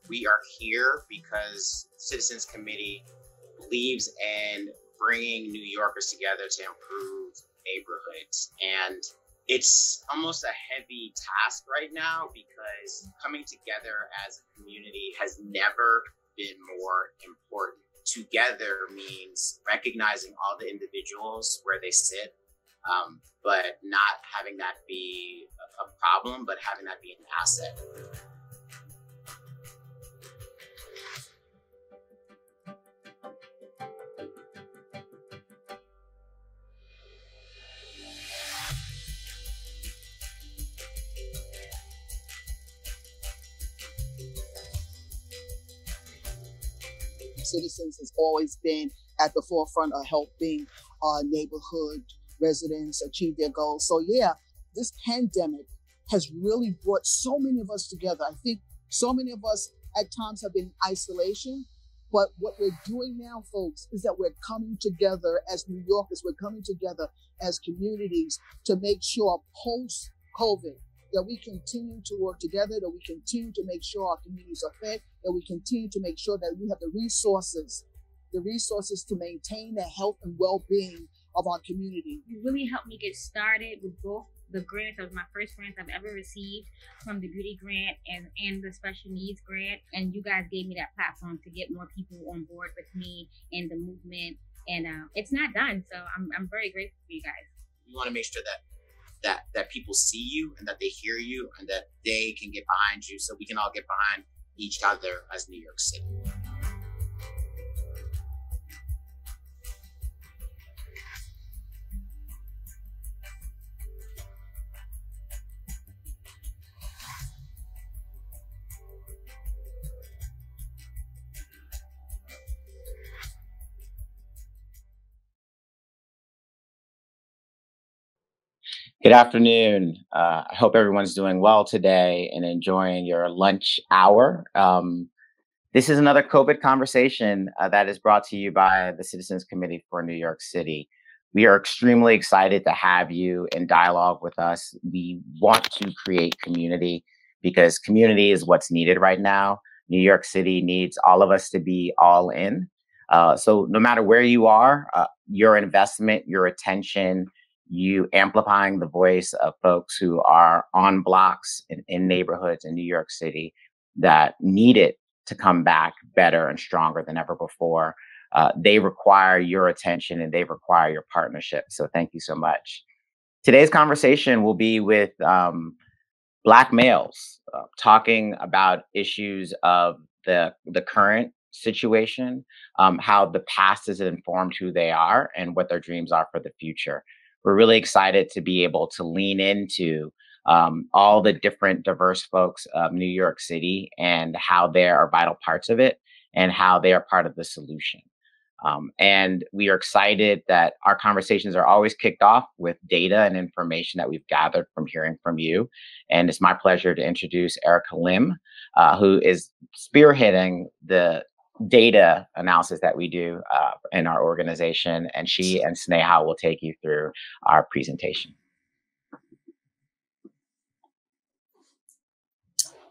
We are here because Citizens Committee believes in bringing New Yorkers together to improve neighborhoods. And it's almost a heavy task right now because coming together as a community has never been more important. Together means recognizing all the individuals where they sit, but not having that be a problem, but having that be an asset. Citizens has always been at the forefront of helping neighborhood residents achieve their goals. So yeah, this pandemic has really brought so many of us together. I think so many of us at times have been in isolation, but what we're doing now, folks, is that we're coming together as New Yorkers, we're coming together as communities to make sure post-COVID that we continue to work together, that we continue to make sure our communities are fed, that we continue to make sure that we have the resources to maintain the health and well-being of our community. You really helped me get started with both the grants. That was my first grants I've ever received, from the beauty grant and the special needs grant. And you guys gave me that platform to get more people on board with me and the movement. And it's not done, so I'm very grateful for you guys. We want to make sure that people see you and that they hear you and that they can get behind you, so we can all get behind each other as New York City. Good afternoon. I hope everyone's doing well today and enjoying your lunch hour. This is another COVID conversation that is brought to you by the Citizens Committee for New York City. We are extremely excited to have you in dialogue with us. We want to create community because community is what's needed right now. New York City needs all of us to be all in. So no matter where you are, your investment, your attention, you amplifying the voice of folks who are on blocks in neighborhoods in New York City that need it to come back better and stronger than ever before. They require your attention and they require your partnership. So thank you so much. Today's conversation will be with Black males talking about issues of the current situation, how the past has informed who they are and what their dreams are for the future. We're really excited to be able to lean into all the different diverse folks of New York City and how they are vital parts of it and how they are part of the solution. And we are excited that our conversations are always kicked off with data and information that we've gathered from hearing from you. And it's my pleasure to introduce Erica Lim, who is spearheading the data analysis that we do in our organization, and she and Sneha will take you through our presentation.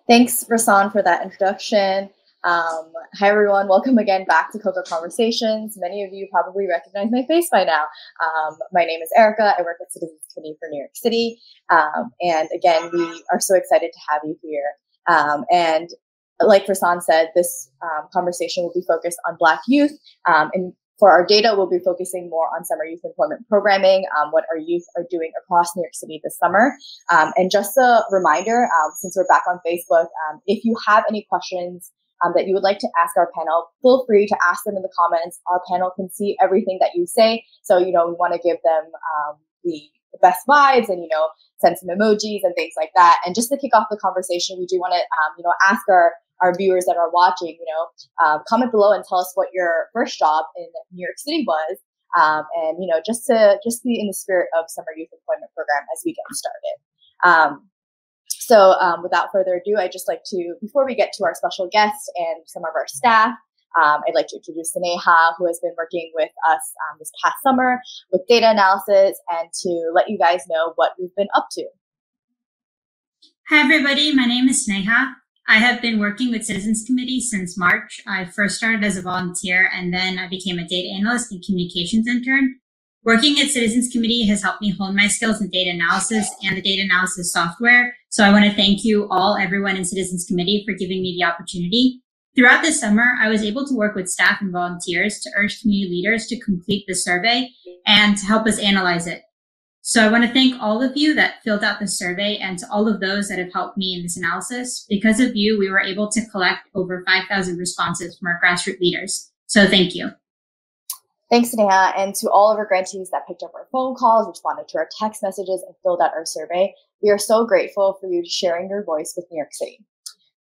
Thanks, Rahsaan, for that introduction. Hi, everyone. Welcome again back to COVID Conversations. Many of you probably recognize my face by now. My name is Erica. I work at Citizens Committee for New York City. And again, we are so excited to have you here. And like Rahsaan said, this conversation will be focused on Black youth. And for our data, we'll be focusing more on summer youth employment programming, what our youth are doing across New York City this summer. And just a reminder, since we're back on Facebook, if you have any questions that you would like to ask our panel, feel free to ask them in the comments. Our panel can see everything that you say. So, we want to give them the best vibes and, send some emojis and things like that. And just to kick off the conversation, we do want to, ask our viewers that are watching, comment below and tell us what your first job in New York City was. And, just be in the spirit of Summer Youth Employment Program as we get started. So without further ado, I'd just like to, before we get to our special guest and some of our staff, I'd like to introduce Sneha, who has been working with us this past summer with data analysis, and to let you guys know what we've been up to. Hi, everybody. My name is Sneha. I have been working with Citizens Committee since March. I first started as a volunteer, and then I became a data analyst and communications intern. Working at Citizens Committee has helped me hone my skills in data analysis and the data analysis software. So I want to thank you all, everyone in Citizens Committee, for giving me the opportunity. Throughout this summer, I was able to work with staff and volunteers to urge community leaders to complete the survey and to help us analyze it. So I want to thank all of you that filled out the survey and to all of those that have helped me in this analysis. Because of you, we were able to collect over 5,000 responses from our grassroots leaders. So thank you. Thanks, Sneha, and to all of our grantees that picked up our phone calls, responded to our text messages, and filled out our survey. We are so grateful for you sharing your voice with New York City.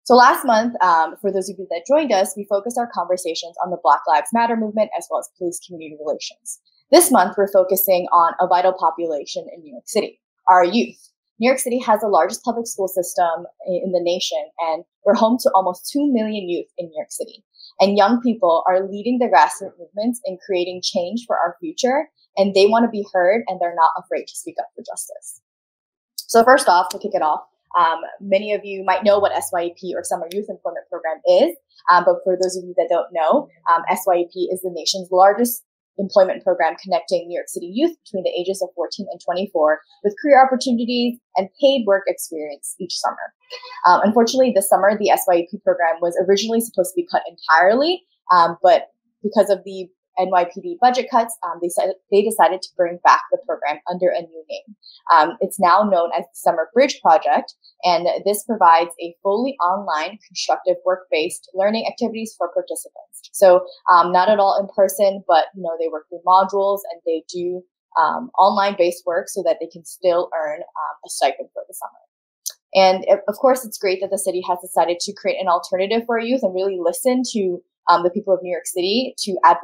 So last month, for those of you that joined us, we focused our conversations on the Black Lives Matter movement as well as police community relations. This month, we're focusing on a vital population in New York City, our youth. New York City has the largest public school system in the nation, and we're home to almost 2 million youth in New York City. And young people are leading the grassroots movements in creating change for our future, and they want to be heard, and they're not afraid to speak up for justice. So first off, to kick it off, many of you might know what SYEP or Summer Youth Employment Program is, but for those of you that don't know, SYEP is the nation's largest employment program connecting New York City youth between the ages of 14 and 24 with career opportunities and paid work experience each summer. Unfortunately, this summer, the SYEP program was originally supposed to be cut entirely, but because of the NYPD budget cuts, they decided to bring back the program under a new name. It's now known as the Summer Bridge Project, and this provides a fully online, constructive, work-based learning activities for participants. So not at all in person, but they work through modules and they do online-based work so that they can still earn a stipend for the summer. And of course, it's great that the city has decided to create an alternative for our youth and really listen to the people of New York City to have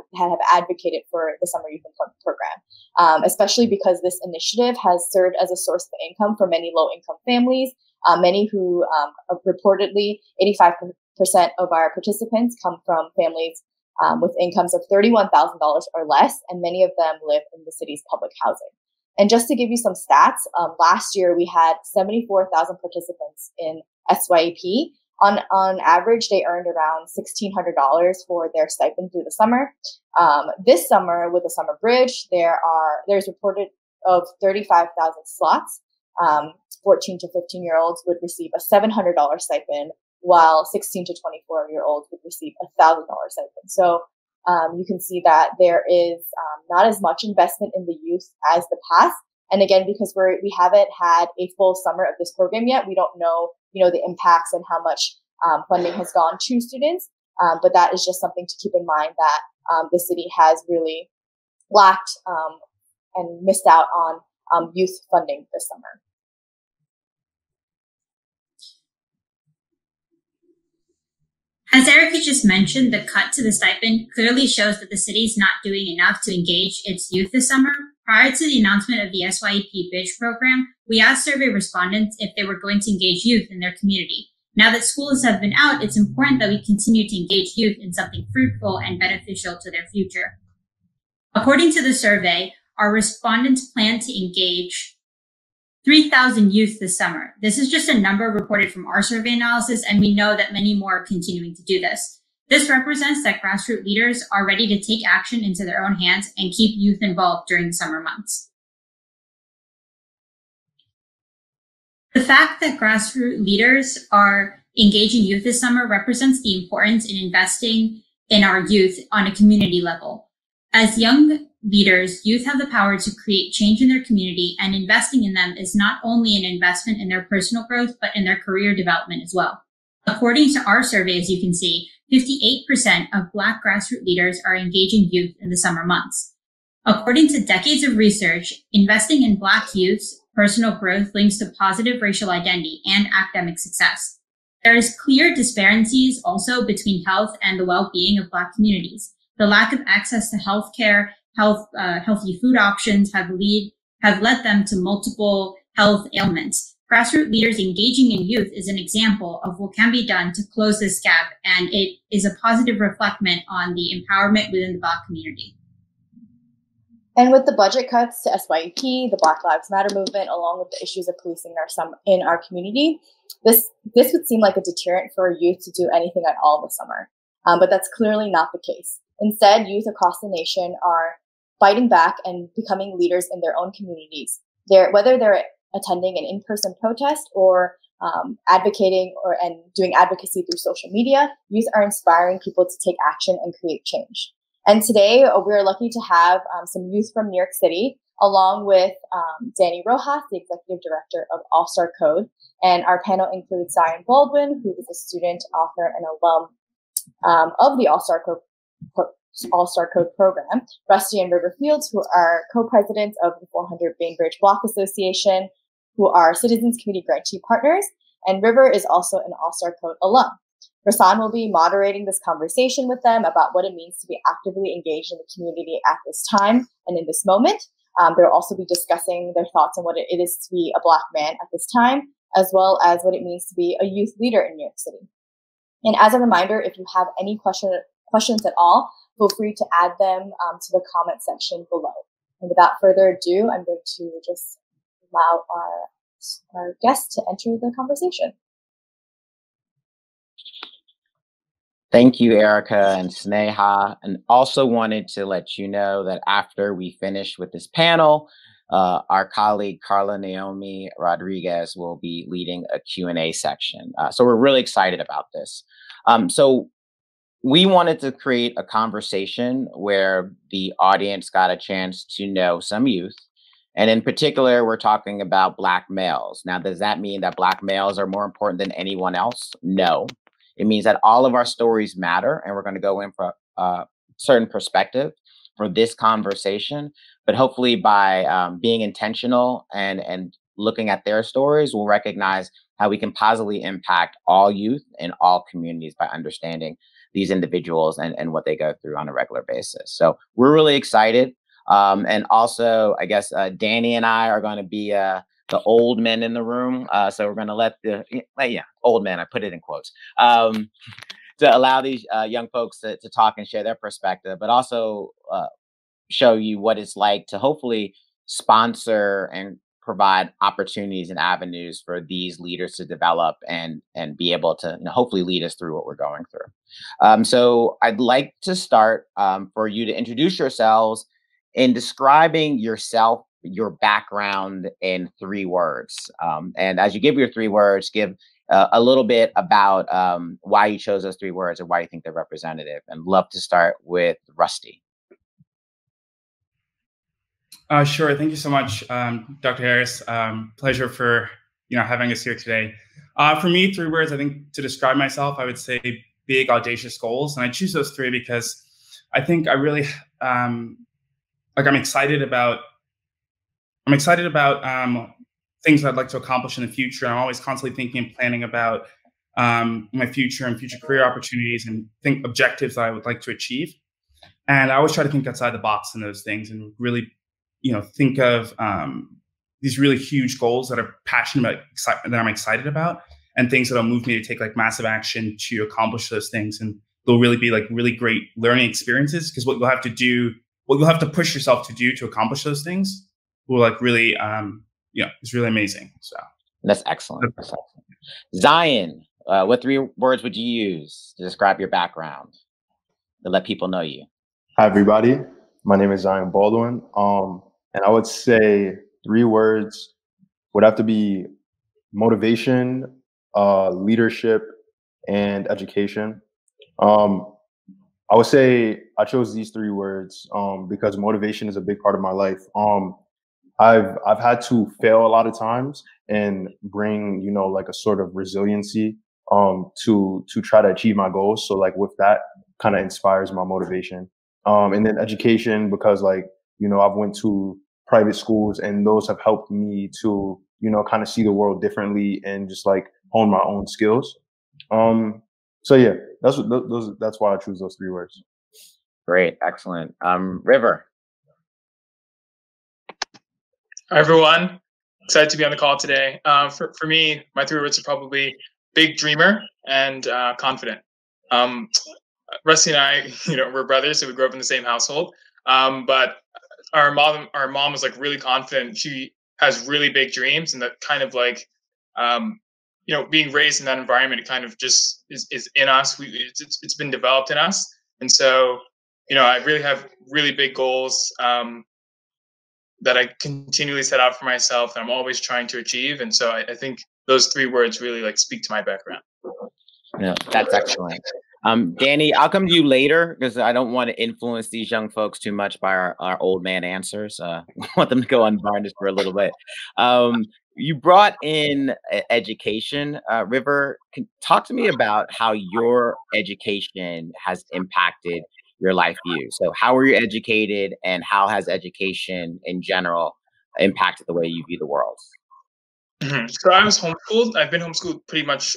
advocated for the Summer Youth Employment Program, especially because this initiative has served as a source of income for many low-income families, many who reportedly 85% of our participants come from families with incomes of $31,000 or less, and many of them live in the city's public housing. And just to give you some stats, last year we had 74,000 participants in SYEP. On average, they earned around $1,600 for their stipend through the summer. This summer, with the Summer Bridge, there's reported of 35,000 slots. 14 to 15-year-olds would receive a $700 stipend, while 16 to 24-year-olds would receive a $1,000 stipend. So you can see that there is not as much investment in the youth as the past. And again, because we haven't had a full summer of this program yet, we don't know, the impacts and how much funding has gone to students. But that is just something to keep in mind that the city has really lacked and missed out on youth funding this summer. As Erica just mentioned, the cut to the stipend clearly shows that the city is not doing enough to engage its youth this summer. Prior to the announcement of the SYEP Bridge program, we asked survey respondents if they were going to engage youth in their community. Now that schools have been out, it's important that we continue to engage youth in something fruitful and beneficial to their future. According to the survey, our respondents plan to engage 3,000 youth this summer. This is just a number reported from our survey analysis, and we know that many more are continuing to do this. This represents that grassroots leaders are ready to take action into their own hands and keep youth involved during the summer months. The fact that grassroots leaders are engaging youth this summer represents the importance in investing in our youth on a community level. As young leaders, youth have the power to create change in their community, and investing in them is not only an investment in their personal growth, but in their career development as well. According to our survey, as you can see, 58% of Black grassroots leaders are engaging youth in the summer months. According to decades of research, investing in Black youth's personal growth links to positive racial identity and academic success. There is clear disparities also between health and the well-being of Black communities. The lack of access to healthcare, healthy food options have led them to multiple health ailments. Grassroots leaders engaging in youth is an example of what can be done to close this gap, and it is a positive reflection on the empowerment within the Black community. And with the budget cuts to SYEP, the Black Lives Matter movement, along with the issues of policing in our community, this would seem like a deterrent for youth to do anything at all this summer. But that's clearly not the case. Instead, youth across the nation are fighting back and becoming leaders in their own communities. Whether they're attending an in-person protest or advocating and doing advocacy through social media, youth are inspiring people to take action and create change. And today, we're lucky to have some youth from New York City, along with Danny Rojas, the Executive Director of All-Star Code. And our panel includes Zion Baldwin, who is a student, author, and alum of the All-Star Code program, Rusty and River Fields, who are co-presidents of the 400 Bainbridge Block Association, who are Citizens Committee grantee partners, and River is also an All-Star Code alum. Rahsaan will be moderating this conversation with them about what it means to be actively engaged in the community at this time and in this moment. They'll also be discussing their thoughts on what it is to be a Black man at this time, as well as what it means to be a youth leader in New York City. And as a reminder, if you have any questions at all, feel free to add them to the comment section below. And without further ado, I'm going to just allow our guests to enter the conversation. Thank you, Erica and Sneha. And also wanted to let you know that after we finish with this panel, our colleague Carla Naomi Rodriguez will be leading a Q&A section. So we're really excited about this. So we wanted to create a conversation where the audience got a chance to know some youth. And in particular, we're talking about Black males. Now, does that mean that Black males are more important than anyone else? No. It means that all of our stories matter, and we're going to go in for a certain perspective for this conversation. But hopefully by being intentional and looking at their stories, we'll recognize how we can positively impact all youth in all communities by understanding these individuals and what they go through on a regular basis. So we're really excited. And also, I guess, Danny and I are going to be the old men in the room. So we're going to let old men, I put it in quotes, to allow these young folks to talk and share their perspective, but also show you what it's like to hopefully sponsor and provide opportunities and avenues for these leaders to develop and be able to hopefully lead us through what we're going through. So I'd like to start for you to introduce yourselves in describing yourself, your background in 3 words. And as you give your 3 words, give a little bit about why you chose those 3 words and why you think they're representative. And love to start with Rusty. Sure. Thank you so much, Dr. Harris. Pleasure for having us here today. For me, 3 words, I think, to describe myself, I would say big, audacious goals. And I choose those 3 because I think I really I'm excited about things I'd like to accomplish in the future. I'm always constantly thinking and planning about my future and future career opportunities and objectives that I would like to achieve. And I always try to think outside the box in those things and really, think of these really huge goals that are passionate about, that I'm excited about, and things that'll move me to take massive action to accomplish those things. And they'll really be really great learning experiences, because what you'll have to push yourself to do to accomplish those things will really, it's really amazing. So that's excellent. That's excellent. Zion, what 3 words would you use to describe your background to let people know you? Hi, everybody. My name is Zion Baldwin. And I would say 3 words would have to be motivation, leadership, and education. I would say I chose these 3 words because motivation is a big part of my life. I've had to fail a lot of times and bring, a sort of resiliency to try to achieve my goals. So like with that kind of inspires my motivation. And then education, because like, you know, I've went to private schools and those have helped me to, you know, kind of see the world differently and just like hone my own skills. So yeah, that's why I choose those 3 words. Great. Excellent. River. Hi, everyone. Excited to be on the call today. For me, my 3 words are probably big dreamer and confident. Rusty and I, you know, we're brothers, so we grew up in the same household. But our mom was like really confident. She has really big dreams, and that kind of like, you know, being raised in that environment, it kind of just is in us. It's been developed in us, and so, you know, I really have really big goals that I continually set out for myself that I'm always trying to achieve. And so I think those 3 words really like speak to my background. Yeah, that's excellent. Danny, I'll come to you later because I don't want to influence these young folks too much by our old man answers. I want them to go unvarnished for a little bit. You brought in education. River, talk to me about how your education has impacted your life view. So how were you educated, and how has education in general impacted the way you view the world? Mm-hmm. So I was homeschooled. I've been homeschooled pretty much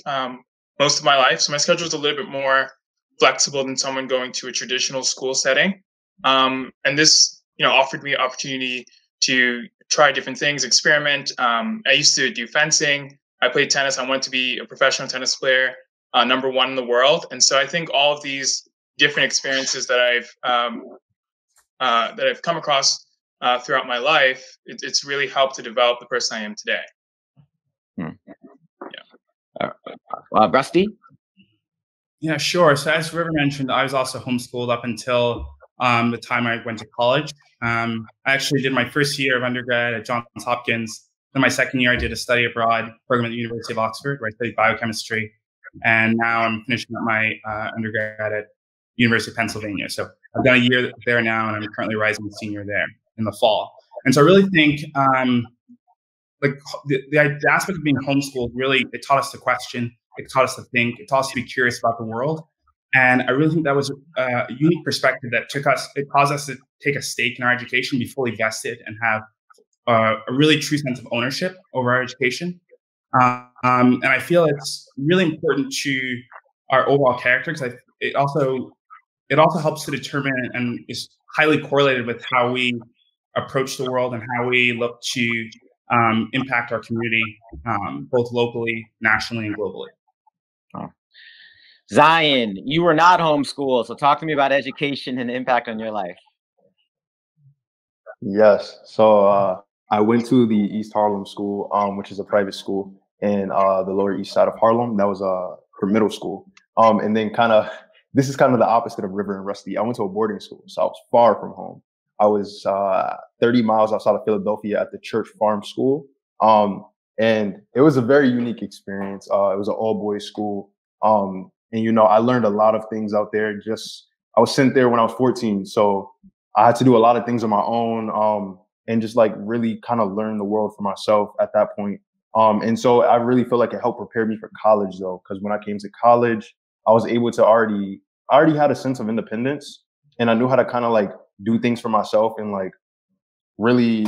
most of my life. So my schedule is a little bit more flexible than someone going to a traditional school setting. And this, you know, offered me opportunity to try different things, experiment. I used to do fencing. I played tennis. I wanted to be a professional tennis player, #1 in the world. And so I think all of these different experiences that I've come across throughout my life, it's really helped to develop the person I am today. Yeah. Rusty? Yeah, sure. So as River mentioned, I was also homeschooled up until the time I went to college. I actually did my first year of undergrad at Johns Hopkins. Then my second year, I did a study abroad program at the University of Oxford, where I studied biochemistry. And now I'm finishing up my undergrad at University of Pennsylvania. So I've done a year there now, and I'm currently rising to senior there in the fall. And so I really think like the aspect of being homeschooled, really, it taught us to question, it taught us to think, it taught us to be curious about the world. And I really think that was a unique perspective that it caused us to take a stake in our education, be fully vested, and have a really true sense of ownership over our education. And I feel it's really important to our overall character, because it also helps to determine and is highly correlated with how we approach the world and how we look to impact our community, both locally, nationally, and globally. Oh. Zion, you were not homeschooled, so talk to me about education and the impact on your life. Yes. So I went to the East Harlem School, which is a private school in the Lower East Side of Harlem. That was for middle school. And then this is kind of the opposite of River and Rusty. I went to a boarding school, so I was far from home. I was 30 miles outside of Philadelphia at the Church Farm School. And it was a very unique experience. It was an all-boys school. And, you know, I learned a lot of things out there. I was sent there when I was 14. So I had to do a lot of things on my own and just like really kind of learn the world for myself at that point. And so I really feel like it helped prepare me for college, though, because when I came to college, I was able to I already had a sense of independence, and I knew how to kind of like do things for myself and like really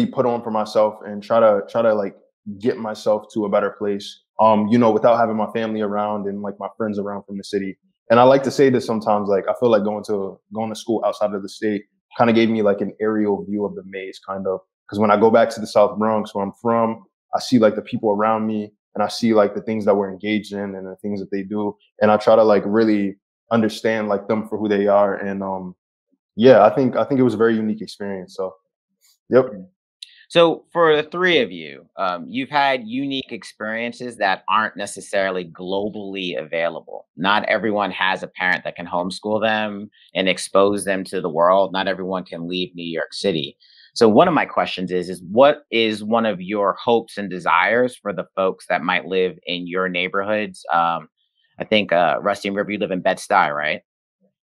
put on for myself and try to like get myself to a better place, you know, without having my family around and like my friends around from the city. And I like to say this sometimes, like, I feel like going to school outside of the state kind of gave me like an aerial view of the maze, kind of, because when I go back to the South Bronx, where I'm from, I see like the people around me, and I see like the things that we're engaged in and the things that they do. And I try to like really understand like them for who they are. And yeah, I think it was a very unique experience. So, yep. So for the 3 of you, you've had unique experiences that aren't necessarily globally available. Not everyone has a parent that can homeschool them and expose them to the world. Not everyone can leave New York City. So one of my questions is what is one of your hopes and desires for the folks that might live in your neighborhoods? I think Rusty and River, you live in Bed-Stuy, right?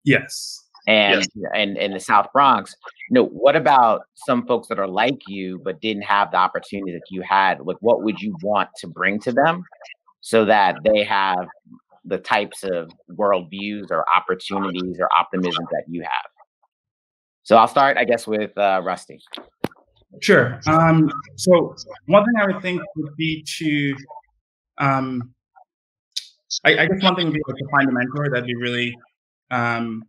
Yes. And in the South Bronx, you know, what about some folks that are like you but didn't have the opportunity that you had? Like, what would you want to bring to them so that they have the types of worldviews or opportunities or optimism that you have? So I'll start, I guess, with Rusty. Sure. So one thing I would think would be to, I guess one thing would be like to find a mentor. That'd be really, find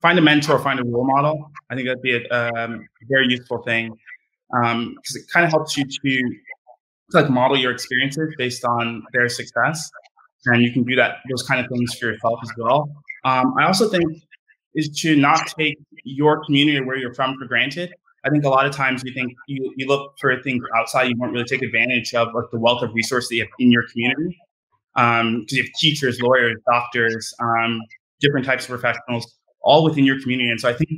a mentor, find a role model. I think that'd be a very useful thing, because it kind of helps you to like model your experiences based on their success, and you can do those kind of things for yourself as well. I also think is to not take your community or where you're from for granted. I think a lot of times you think you look for things outside, you won't really take advantage of like the wealth of resources that you have in your community. Because you have teachers, lawyers, doctors, different types of professionals, all within your community. And so I think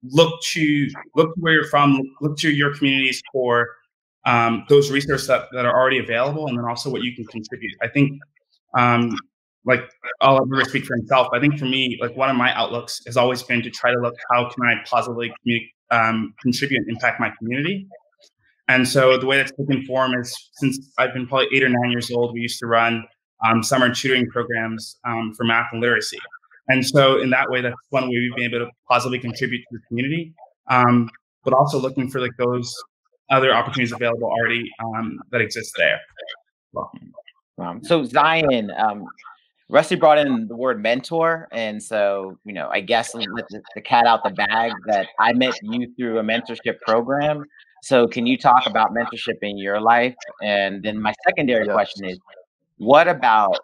look to where you're from, look to your communities for those resources that are already available, and then also what you can contribute. I think, like I'll let River speak for himself. I think for me, like one of my outlooks has always been to try to look how can I positively contribute and impact my community. And so the way that's taken form is, since I've been probably 8 or 9 years old, we used to run summer tutoring programs for math and literacy. And so in that way, that's one way we've been able to positively contribute to the community, but also looking for like those other opportunities available already that exist there. Well, so Zion, Rusty brought in the word mentor. And so, I guess let the cat out the bag that I met you through a mentorship program. So can you talk about mentorship in your life? And then my secondary question is, what about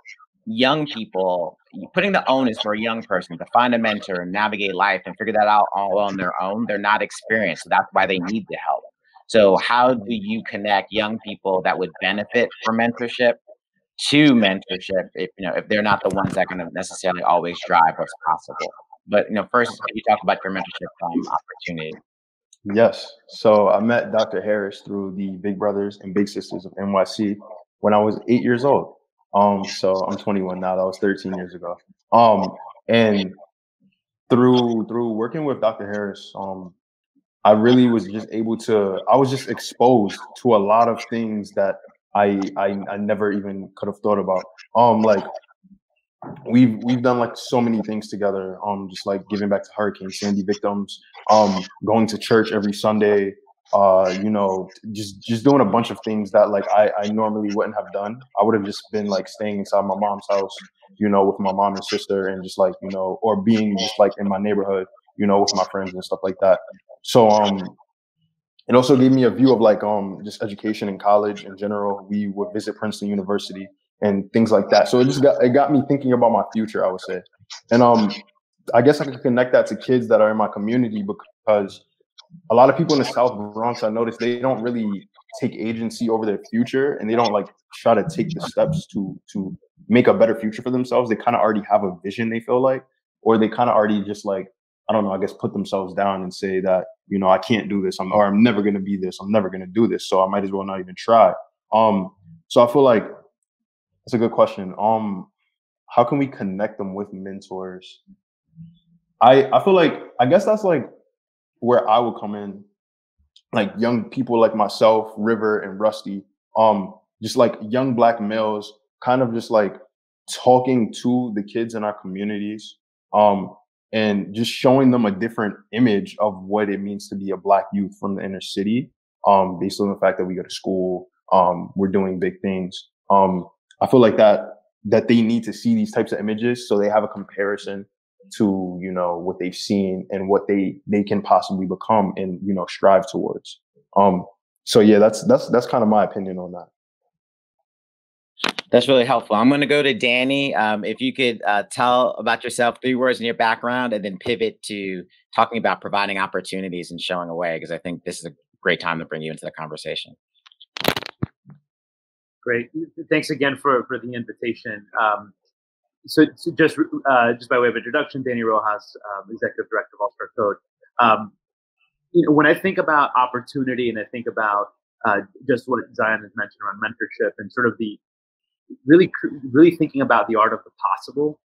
young people, putting the onus for a young person to find a mentor and navigate life and figure that out all on their own? They're not experienced, so that's why they need the help. So how do you connect young people that would benefit from mentorship to mentorship if they're not the ones that are going to necessarily always drive what's possible? But first, can you talk about your mentorship opportunity? Yes. So I met Dr. Harris through the Big Brothers and Big Sisters of NYC when I was 8 years old. So I'm 21 now. That was 13 years ago. And through working with Dr. Harris, I really was just I was just exposed to a lot of things that I never even could have thought about. Like we've done like so many things together. Just like giving back to Hurricane Sandy victims, going to church every Sunday, just doing a bunch of things that like I normally wouldn't have done. I would have just been like staying inside my mom's house, with my mom and sister, and just like, or being just like in my neighborhood, with my friends and stuff like that. So it also gave me a view of like just education in college in general. We would visit Princeton University and things like that. So it got me thinking about my future, I would say. And I guess I could connect that to kids that are in my community, because a lot of people in the South Bronx, I noticed, they don't really take agency over their future, and they don't like try to take the steps to make a better future for themselves. They kind of already have a vision, they feel like, or they kind of already just like, I don't know, I guess put themselves down and say that, I can't do this, or I'm never going to be this, I'm never going to do this, so I might as well not even try. So I feel like that's a good question. How can we connect them with mentors? I feel like, I guess that's like where I would come in, like young people like myself, River and Rusty, just like young Black males, kind of just like talking to the kids in our communities, and just showing them a different image of what it means to be a Black youth from the inner city, based on the fact that we go to school, we're doing big things. I feel like that they need to see these types of images so they have a comparison to, what they've seen and what they can possibly become and, strive towards. So yeah, that's kind of my opinion on that. That's really helpful. I'm going to go to Danny. If you could tell about yourself, 3 words in your background, and then pivot to talking about providing opportunities and showing a way, because I think this is a great time to bring you into the conversation. Great. Thanks again for the invitation. So just by way of introduction, Danny Rojas, Executive Director of All Star Code. When I think about opportunity, and I think about just what Zion has mentioned around mentorship and sort of the really thinking about the art of the possible,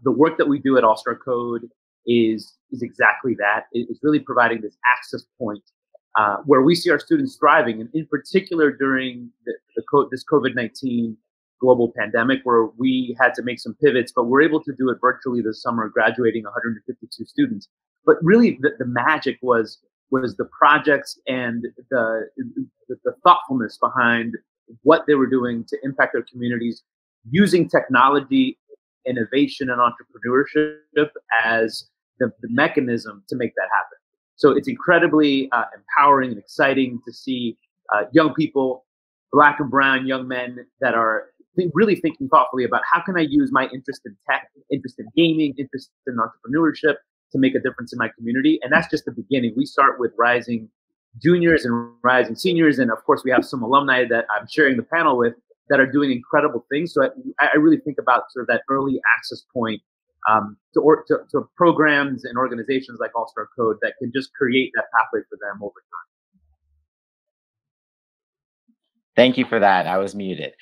the work that we do at All Star Code is exactly that. It's really providing this access point where we see our students thriving, and in particular during this COVID-19 global pandemic where we had to make some pivots, but we're able to do it virtually this summer, graduating 152 students. But really, the magic was the projects and the thoughtfulness behind what they were doing to impact their communities, using technology, innovation, and entrepreneurship as the mechanism to make that happen. So it's incredibly empowering and exciting to see young people, Black and brown young men, that are really thinking thoughtfully about how can I use my interest in tech, interest in gaming, interest in entrepreneurship to make a difference in my community. And that's just the beginning. We start with rising juniors and rising seniors. And of course, we have some alumni that I'm sharing the panel with that are doing incredible things. So I really think about sort of that early access point to programs and organizations like All Star Code that can just create that pathway for them over time. Thank you for that. I was muted.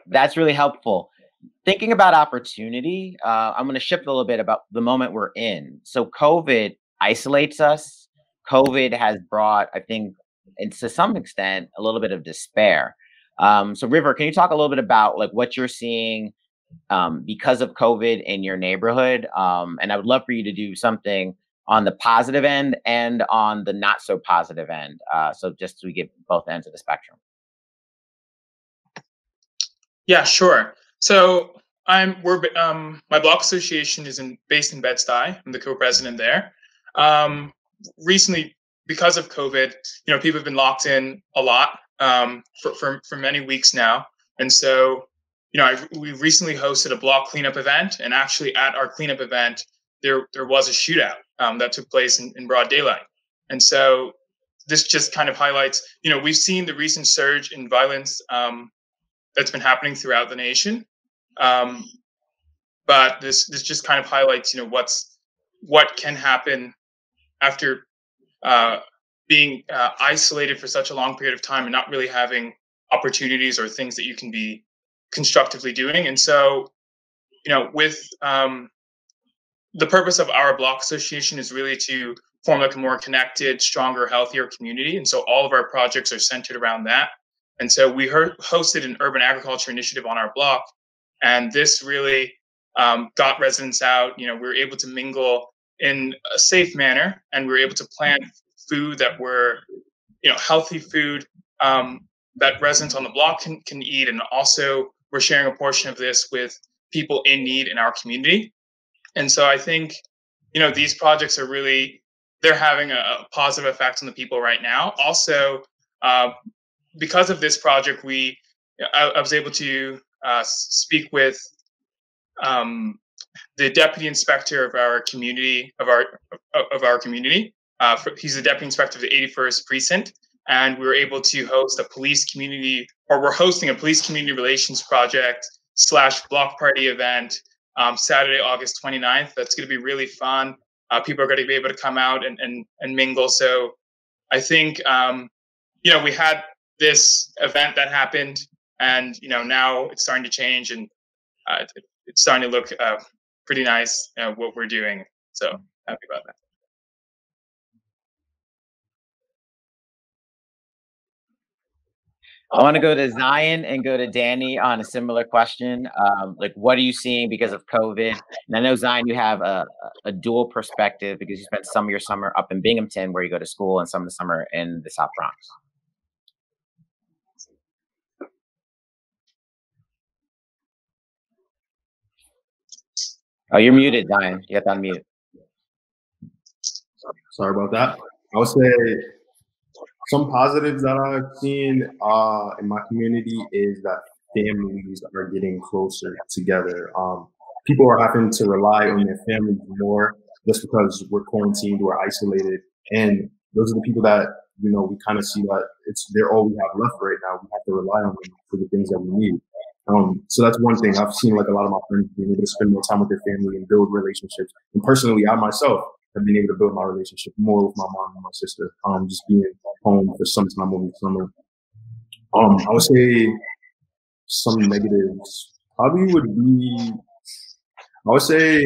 That's really helpful. Thinking about opportunity, I'm going to shift a little bit about the moment we're in. So COVID isolates us. COVID has brought, I think, and to some extent, a little bit of despair. So River, can you talk a little bit about like what you're seeing because of COVID in your neighborhood? And I would love for you to do something on the positive end and on the not so positive end. So just so we get both ends of the spectrum. Yeah, sure. So my block association is based in Bed-Stuy. I'm the co-president there. Recently, because of COVID, people have been locked in a lot for many weeks now, and so we recently hosted a block cleanup event, and actually at our cleanup event, there was a shootout that took place in broad daylight, and so this just kind of highlights, we've seen the recent surge in violence that's been happening throughout the nation. But this just kind of highlights, what can happen after being isolated for such a long period of time and not really having opportunities or things that you can be constructively doing. And so, with the purpose of our block association is really to form like a more connected, stronger, healthier community. And so all of our projects are centered around that. And so we hosted an urban agriculture initiative on our block. And this really got residents out. We were able to mingle in a safe manner, and we were able to plant food that were, healthy food that residents on the block can eat. And also we're sharing a portion of this with people in need in our community. And so I think, these projects are really, they're having a positive effect on the people right now. Also, because of this project, I was able to speak with the deputy inspector of our community, he's the deputy inspector of the 81st precinct, and we were able to host we're hosting a police community relations project / block party event Saturday, August 29th. That's going to be really fun. People are going to be able to come out and mingle. So I think, we had this event that happened, and, now it's starting to change, and it's starting to look pretty nice, what we're doing. So happy about that. I want to go to Zion and go to Danny on a similar question. Like, what are you seeing because of COVID? And I know, Zion, you have a dual perspective because you spent some of your summer up in Binghamton, where you go to school, and some of the summer in the South Bronx. Oh, you're muted, Zion. You have to unmute. Sorry about that. I would say some positives that I've seen in my community is that families are getting closer together. People are having to rely on their families more just because we're quarantined, we're isolated. And those are the people that, we kind of see that they're all we have left right now. We have to rely on them for the things that we need. So that's one thing. I've seen like a lot of my friends being able to spend more time with their family and build relationships. And personally, I myself have been able to build my relationship more with my mom and my sister. Just being home for some time over the summer. I would say some negatives probably would be, I would say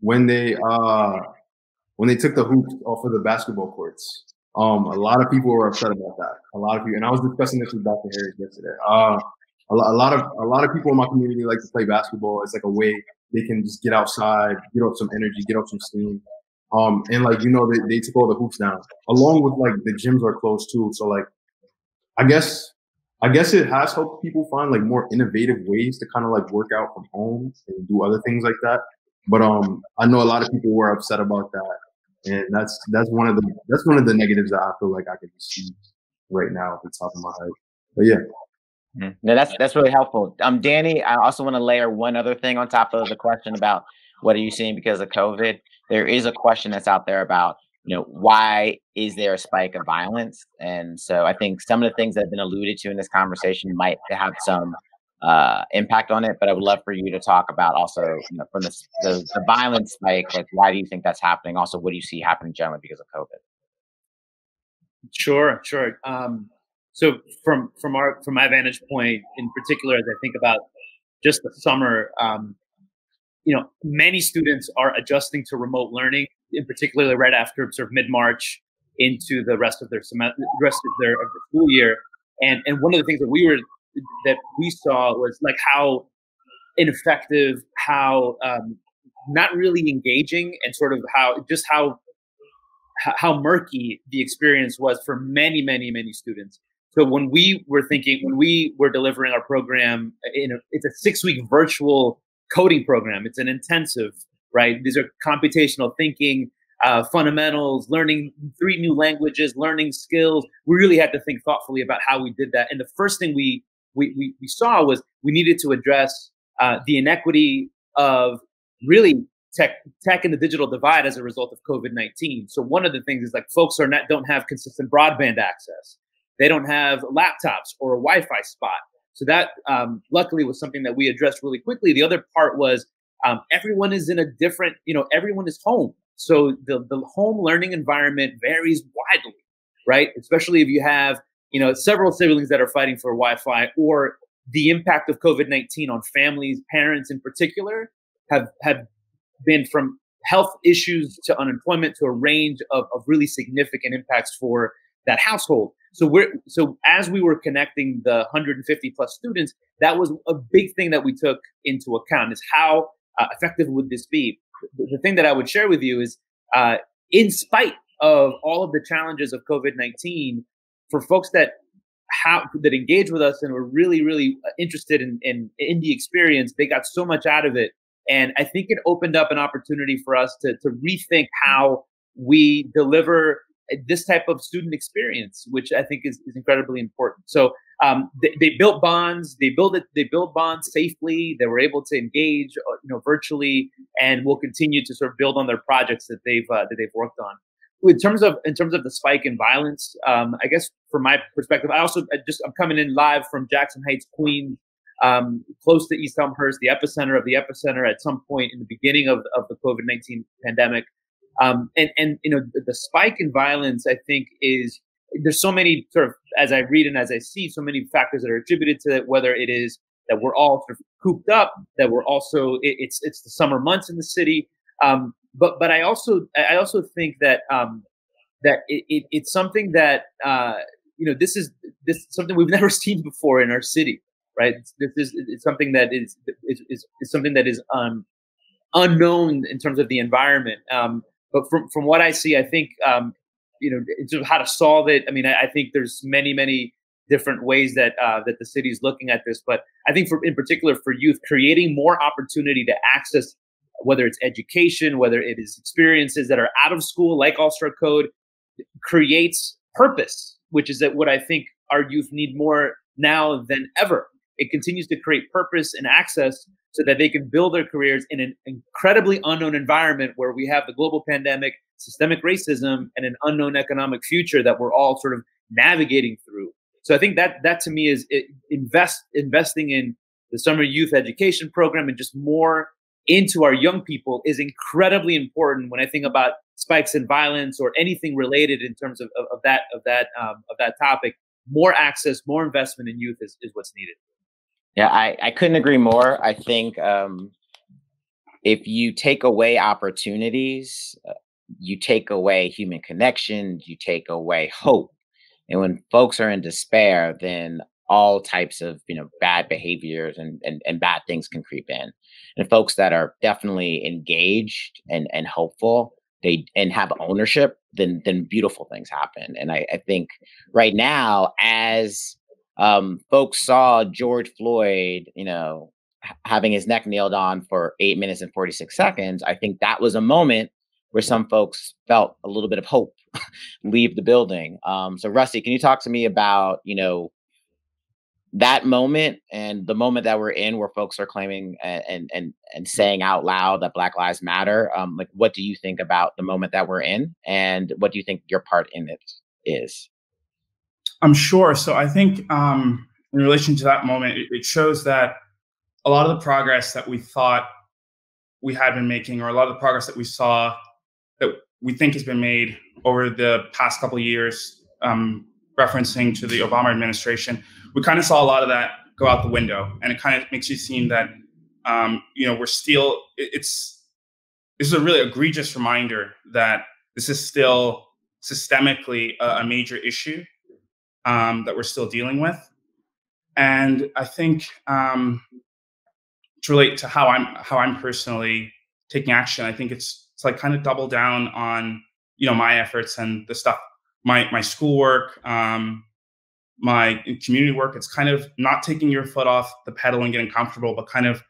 when they took the hoops off of the basketball courts. A lot of people were upset about that. A lot of people, and I was discussing this with Dr. Harris yesterday. a lot of people in my community like to play basketball. It's like a way they can just get outside, get up some energy, get up some steam. And like, you know, they took all the hoops down, along with like the gyms are closed too. So like, I guess it has helped people find like more innovative ways to kind of like work out from home and do other things like that. But I know a lot of people were upset about that, and that's one of the negatives that I feel like I can see right now at the top of my head. But yeah. No, that's really helpful. Danny, I also want to layer one other thing on top of the question about what are you seeing because of COVID. There is a question that's out there about, you know, why is there a spike of violence? And so I think some of the things that have been alluded to in this conversation might have some impact on it, but I would love for you to talk about also, you know, from the violence spike, like why do you think that's happening? Also, what do you see happening generally because of COVID? Sure. So from my vantage point in particular, as I think about just the summer, you know, many students are adjusting to remote learning, in particular right after sort of mid-March into the rest of their semester, of the school year. And one of the things that we saw was like how ineffective, how not really engaging, and sort of how murky the experience was for many students. So when we were delivering our program, it's a 6-week virtual coding program. It's an intensive, right? These are computational thinking, fundamentals, learning 3 new languages, learning skills. We really had to think thoughtfully about how we did that. And the first thing we saw was we needed to address the inequity of really tech and the digital divide as a result of COVID-19. So one of the things is like folks don't have consistent broadband access. They don't have laptops or a Wi-Fi spot. So that luckily was something that we addressed really quickly. The other part was everyone is in a different, everyone is home. So the home learning environment varies widely, right? Especially if you have, several siblings that are fighting for Wi-Fi, or the impact of COVID-19 on families, parents in particular, have been from health issues to unemployment to a range of really significant impacts for that household. So as we were connecting the 150 plus students, that was a big thing that we took into account, is how effective would this be? The thing that I would share with you is, in spite of all of the challenges of COVID-19, for folks that engage with us and were really, really interested in the experience, they got so much out of it. And I think it opened up an opportunity for us to rethink how we deliver this type of student experience, which I think is incredibly important. So they built bonds. They build bonds safely. They were able to engage, virtually, and will continue to sort of build on their projects that they've worked on. In terms of the spike in violence, I guess from my perspective, I'm coming in live from Jackson Heights, Queens, close to East Elmhurst, the epicenter of the epicenter at some point in the beginning of the COVID-19 pandemic. And the spike in violence, I think, there's so many sort of, as I read and as I see, so many factors that are attributed to it, whether it is that we're all sort of cooped up, that we're also, it's the summer months in the city. But I also think that it's something that this is something we've never seen before in our city, right? It's something that is something that is unknown in terms of the environment. But from what I see, I think in terms of how to solve it, I mean, I think there's many different ways that the city is looking at this. But I think in particular for youth, creating more opportunity to access, whether it's education, whether it is experiences that are out of school, like All-Star Code, creates purpose, which is what I think our youth need more now than ever. It continues to create purpose and access so that they can build their careers in an incredibly unknown environment where we have the global pandemic, systemic racism, and an unknown economic future that we're all sort of navigating through. So I think that to me is investing in the summer youth education program and just more into our young people is incredibly important when I think about spikes in violence or anything related in terms of that topic. More access, more investment in youth is what's needed. Yeah, I couldn't agree more. I think if you take away opportunities, you take away human connection, you take away hope. And when folks are in despair, then all types of, bad behaviors and bad things can creep in. And folks that are definitely engaged and hopeful, and have ownership, then beautiful things happen. And I think right now, as folks saw George Floyd, having his neck nailed on for 8 minutes and 46 seconds, I think that was a moment where some folks felt a little bit of hope leave the building. So Rusty, can you talk to me about, that moment and the moment that we're in where folks are claiming and saying out loud that Black Lives Matter? Like, what do you think about the moment that we're in, and what do you think your part in it is? I'm sure. So I think in relation to that moment, it shows that a lot of the progress that we thought we had been making, or a lot of the progress that we saw that we think has been made over the past couple of years, referencing to the Obama administration, we kind of saw a lot of that go out the window. And it kind of makes you seem that, we're still, this is a really egregious reminder that this is still systemically a major issue that we're still dealing with. And I think to relate to how I'm personally taking action, I think it's like kind of double down on, my efforts and the stuff, my schoolwork, my community work. It's kind of not taking your foot off the pedal and getting comfortable, but kind of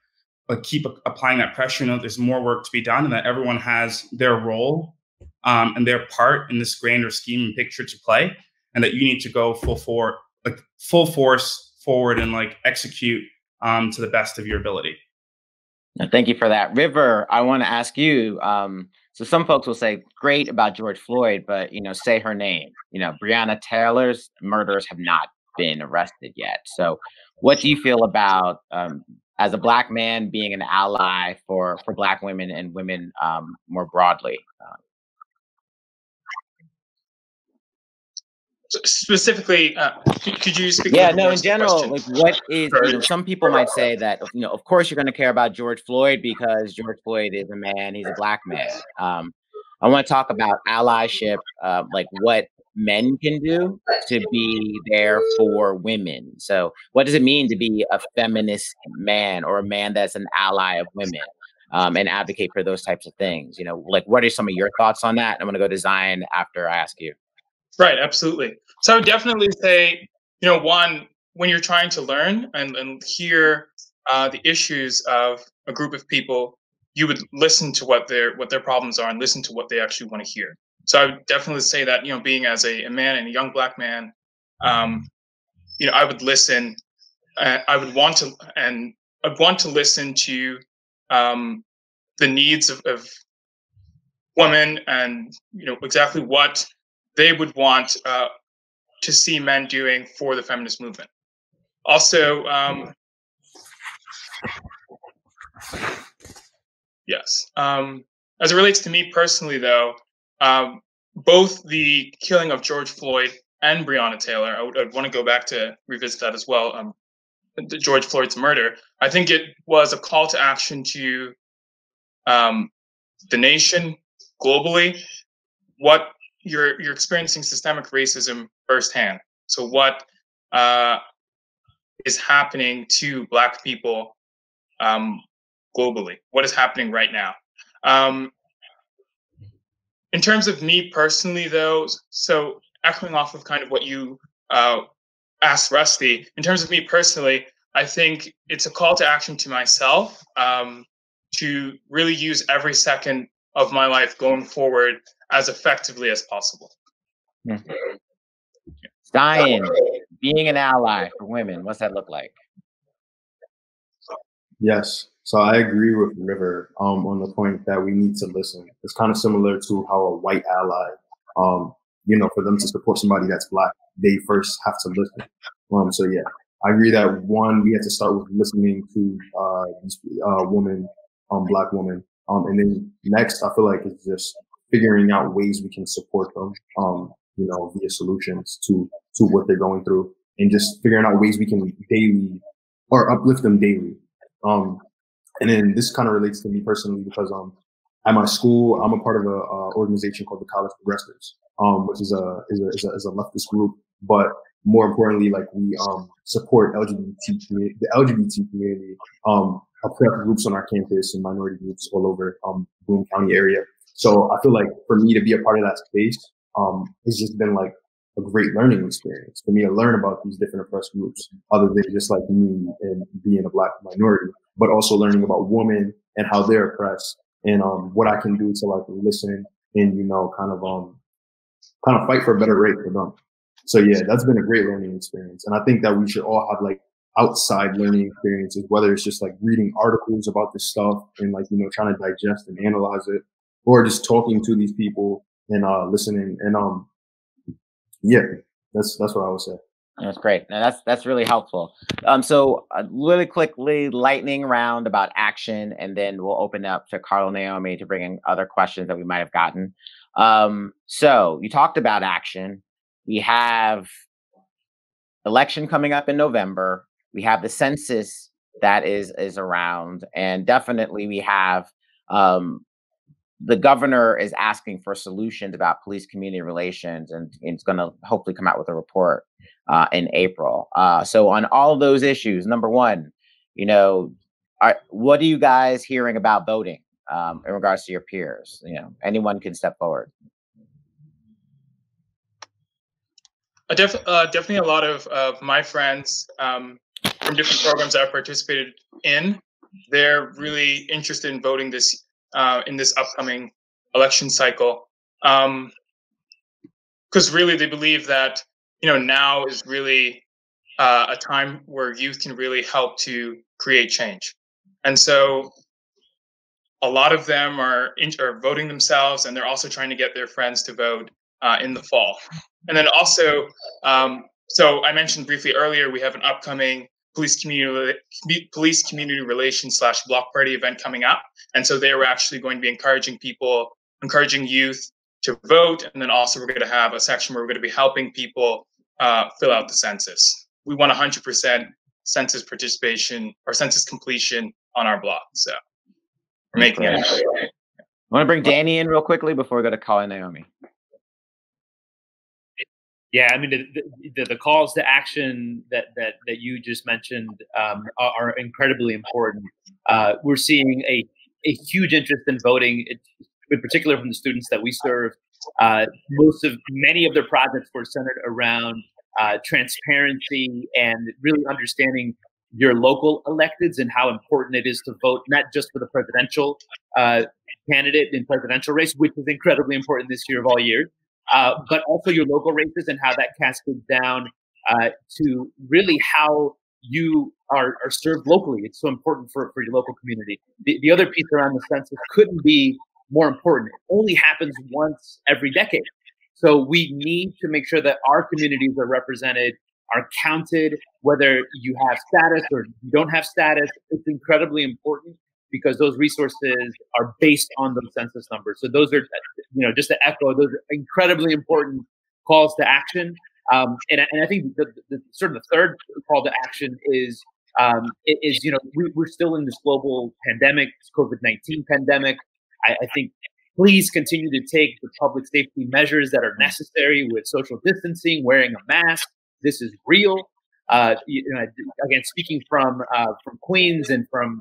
like keep applying that pressure. There's more work to be done, and that everyone has their role and their part in this grander scheme and picture to play, and that you need to go full force forward and execute to the best of your ability. Thank you for that. River, I want to ask you, so some folks will say great about George Floyd, but, say her name. Breonna Taylor's murderers have not been arrested yet. So what do you feel about, as a Black man, being an ally for Black women and women more broadly? Specifically, could you speak? Yeah, no, in general, like what is, some people might say that, of course you're going to care about George Floyd because George Floyd is a man, he's a Black man. I want to talk about allyship, like what men can do to be there for women. So what does it mean to be a feminist man, or a man that's an ally of women, and advocate for those types of things? Like, what are some of your thoughts on that? I'm going to go to Zion after I ask you. Right, absolutely. So I would definitely say, one, when you're trying to learn and hear the issues of a group of people, you would listen to what their problems are and listen to what they actually want to hear. So I would definitely say that, being as a man and a young Black man, I would listen. I'd want to listen to the needs of women, and exactly what they would want to see men doing for the feminist movement. Also, yes. As it relates to me personally, though, both the killing of George Floyd and Breonna Taylor, I'd want to go back to revisit that as well. George Floyd's murder, I think it was a call to action to the nation globally. What you're experiencing systemic racism firsthand. So what is happening to Black people globally? What is happening right now? In terms of me personally, though, so echoing off of kind of what you asked Rusty, in terms of me personally, I think it's a call to action to myself to really use every second of my life going forward as effectively as possible. Zion, being an ally for women, what's that look like? Yes. So I agree with River on the point that we need to listen. It's kind of similar to how a white ally, for them to support somebody that's Black, they first have to listen. So yeah, I agree that one, we have to start with listening to women, Black women. And then next, I feel like it's just figuring out ways we can support them, via solutions to what they're going through, and just figuring out ways we can daily or uplift them daily. And then this kind of relates to me personally because at my school, I'm a part of a organization called the College Progressives, which is a leftist group. But more importantly, like we support the LGBT community, oppressed groups on our campus and minority groups all over Boone County area. So I feel like for me to be a part of that space, it's just been like a great learning experience for me to learn about these different oppressed groups, other than just like me and being a Black minority, but also learning about women and how they're oppressed, and what I can do to like listen and, you know, kind of fight for a better rate for them. So yeah, that's been a great learning experience. And I think that we should all have like outside learning experiences, whether it's just like reading articles about this stuff and like, you know, trying to digest and analyze it, or just talking to these people and listening. And yeah, that's what I would say. That's great. Now that's really helpful. So really quickly, lightning round about action, and then we'll open up to Carl and Naomi to bring in other questions that we might have gotten. So you talked about action. We have election coming up in November. We have the census that is around, and definitely we have the governor is asking for solutions about police community relations, and it's going to hopefully come out with a report in April. So on all of those issues, number one, you know, what are you guys hearing about voting in regards to your peers? You know, anyone can step forward. Definitely a lot of my friends from different programs that I've participated in, they're really interested in voting this in this upcoming election cycle, because really they believe that, you know, now is really a time where youth can really help to create change. And so a lot of them are voting themselves, and they're also trying to get their friends to vote in the fall. And then also, so I mentioned briefly earlier, we have an upcoming police community relations / block party event coming up. And so they were actually going to be encouraging youth to vote. And then also we're going to have a section where we're going to be helping people fill out the census. We want 100% census participation or census completion on our block. So we're making it. I want to bring Danny in real quickly before we go to Carl and Naomi. Yeah, I mean, the calls to action that you just mentioned are incredibly important. We're seeing a huge interest in voting, in particular from the students that we serve. Many of their projects were centered around transparency and really understanding your local electeds and how important it is to vote, not just for the presidential candidate in presidential race, which is incredibly important this year of all years, but also your local races and how that cascades down to really how you are served locally. It's so important for your local community. The other piece around the census couldn't be more important. It only happens once every decade. So we need to make sure that our communities are represented, are counted, whether you have status or you don't have status. It's incredibly important because those resources are based on those census numbers. So those are, just to echo, those are incredibly important calls to action. And I think the sort of the third call to action is we're still in this global pandemic, this COVID-19 pandemic. I think please continue to take the public safety measures that are necessary with social distancing, wearing a mask. This is real. Again, speaking from Queens and from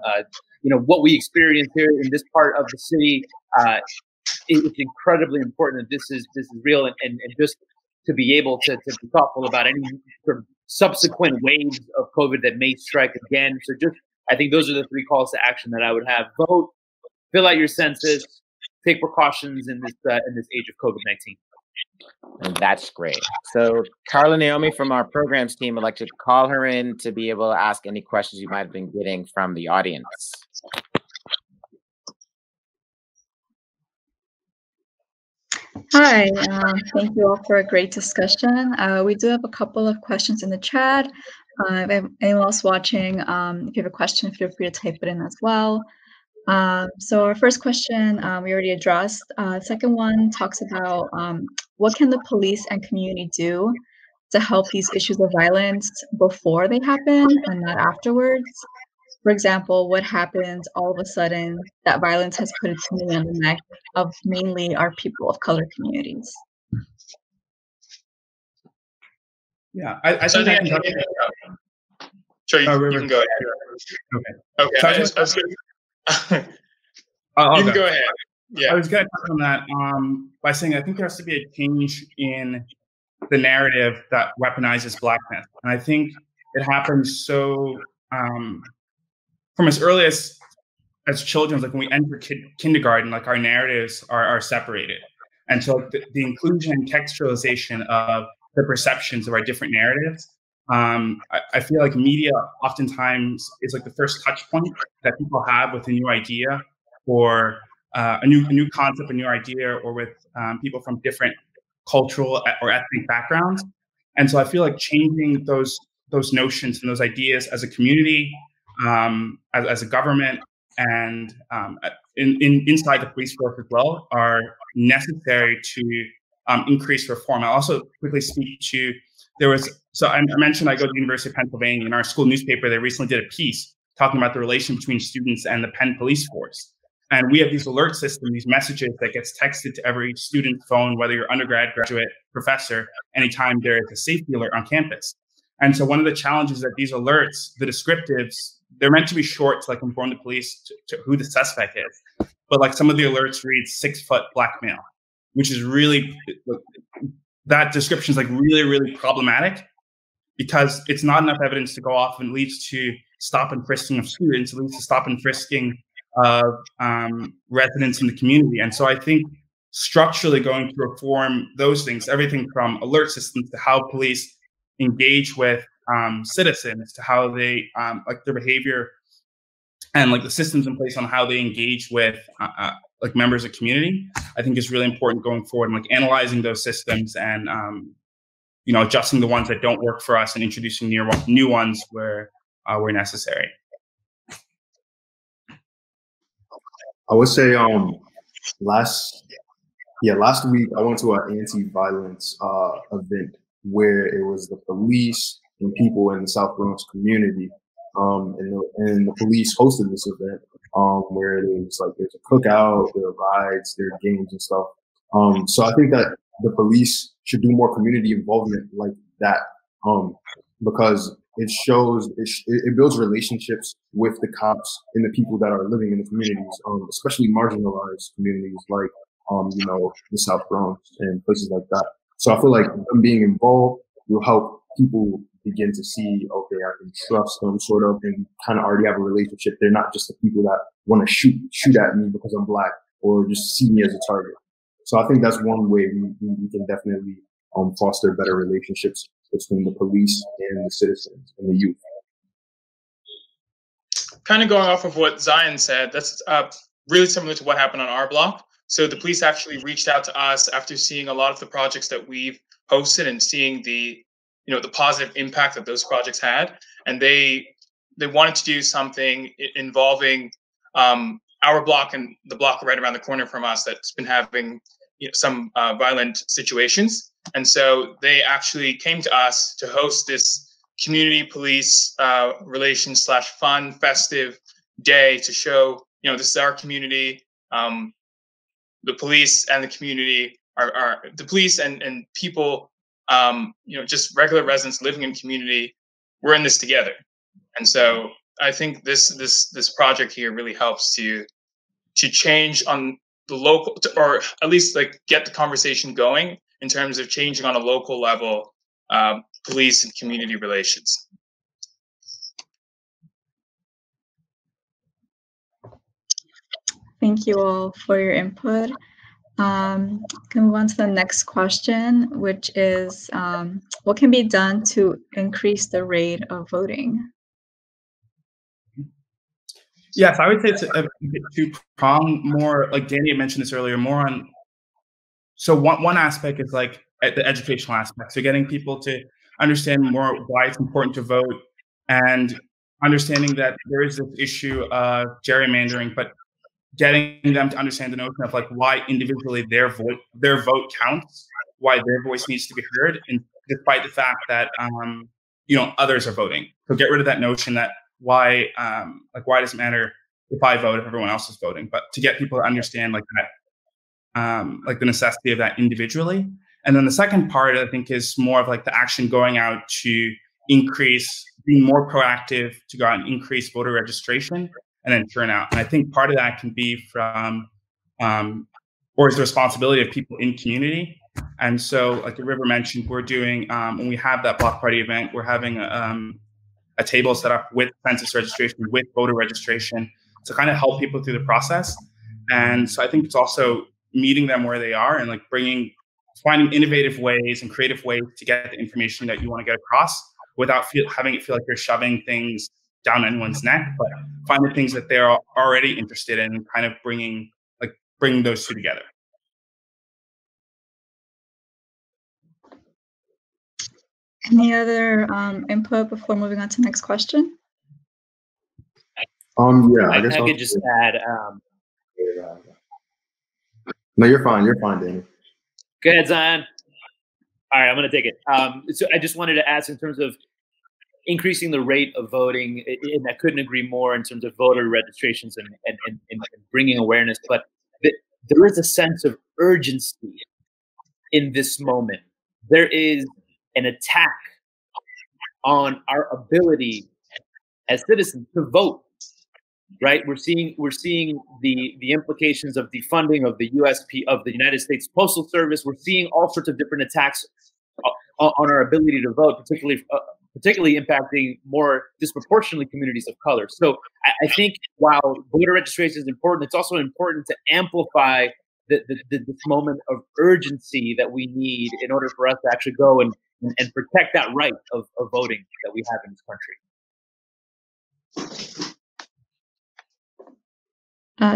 what we experience here in this part of the city, it's incredibly important that this is real, and just to be able to be thoughtful about any sort of subsequent waves of COVID that may strike again. So I think those are the three calls to action that I would have: vote, fill out your census, take precautions in this age of COVID-19. And that's great. So Carla Naomi from our programs team would like to call her in to be able to ask any questions you might have been getting from the audience. Hi, thank you all for a great discussion. We do have a couple of questions in the chat. If anyone else watching, if you have a question, feel free to type it in as well. So our first question we already addressed. The second one talks about what can the police and community do to help these issues of violence before they happen and not afterwards. For example, what happens all of a sudden that violence has put its knee on the neck of mainly our people of color communities? Yeah, I So think I think sure, you can go ahead. Okay. So I was gonna, I'll you can go. go ahead. Yeah. I was going to touch on that by saying I think there has to be a change in the narrative that weaponizes Blackness. And I think it happens so from as early as children, like when we enter kindergarten, like our narratives are separated. And so the inclusion and textualization of the perceptions of our different narratives, I feel like media oftentimes is like the first touch point that people have with a new idea or a new concept, a new idea, or with people from different cultural or ethnic backgrounds. And so I feel like changing those notions and those ideas as a community, as a government, and inside the police force as well are necessary to increase reform. I'll also quickly speak to, I mentioned I go to the University of Pennsylvania. In our school newspaper, they recently did a piece talking about the relation between students and the Penn police force. And we have these alert systems, these messages that gets texted to every student's phone, whether you're undergrad, graduate, professor, anytime there is a safety alert on campus. And so one of the challenges that these alerts, the descriptives, they're meant to be short to like inform the police to who the suspect is. But like some of the alerts read 6-foot black male, which is really, that description is like really, really problematic because it's not enough evidence to go off and leads to stop and frisking of students. It leads to stop and frisking of residents in the community. And so I think structurally going to reform those things, everything from alert systems to how police engage with citizens, to how they like their behavior and like the systems in place on how they engage with like members of community, I think is really important going forward, and like analyzing those systems and adjusting the ones that don't work for us and introducing new ones where necessary. I would say last week I went to an anti-violence event where it was the police and people in the South Bronx community, and the police hosted this event where there's a cookout, there are rides, there are games and stuff. So I think that the police should do more community involvement like that, because it shows, it builds relationships with the cops and the people that are living in the communities, especially marginalized communities like, the South Bronx and places like that. So I feel like them being involved will help people begin to see, okay, I can trust them sort of and kind of already have a relationship. They're not just the people that want to shoot at me because I'm Black or just see me as a target. So I think that's one way we can definitely foster better relationships between the police and the citizens and the youth. Kind of going off of what Zion said, that's really similar to what happened on our block. So the police actually reached out to us after seeing a lot of the projects that we've hosted and seeing the positive impact that those projects had, and they wanted to do something involving our block and the block right around the corner from us that's been having some violent situations. And so they actually came to us to host this community police relations / fun, festive day to show, this is our community. The police and the community are the police and people, just regular residents living in community. We're in this together. And so I think this project here really helps to change on the local, or at least like get the conversation going in terms of changing on a local level, police and community relations. Thank you all for your input. Can we move on to the next question, which is what can be done to increase the rate of voting? Yes, I would say it's a bit two-pronged, more like Danny had mentioned this earlier, more on, so one aspect is like the educational aspect. So getting people to understand more why it's important to vote and understanding that there is this issue of gerrymandering, but getting them to understand the notion of like why individually their vote counts, why their voice needs to be heard, and despite the fact that others are voting. So get rid of that notion that why does it matter if I vote if everyone else is voting, but to get people to understand like that, like the necessity of that individually. And then the second part, I think, is more of like the action going out to being more proactive to go out and increase voter registration and then turnout. And I think part of that can be from, or is the responsibility of people in community. And so, like the River mentioned, we're doing, when we have that block party event, we're having a table set up with census registration, with voter registration, to kind of help people through the process. And so I think it's also meeting them where they are and like finding innovative ways and creative ways to get the information that you want to get across without having it feel like you're shoving things down anyone's neck, but finding things that they're already interested in and kind of bringing those two together. Any other input before moving on to the next question? Yeah, I guess I could just add. No, you're fine. You're fine, Danny. Go ahead, Zion. All right, I'm going to take it. So I just wanted to ask in terms of increasing the rate of voting, and I couldn't agree more in terms of voter registrations and bringing awareness, but there is a sense of urgency in this moment. There is an attack on our ability as citizens to vote. Right, we're seeing the implications of defunding of the of the United States Postal Service. We're seeing all sorts of different attacks on our ability to vote, particularly impacting more disproportionately communities of color. So I think while voter registration is important, it's also important to amplify this moment of urgency that we need in order for us to actually go and protect that right of voting that we have in this country.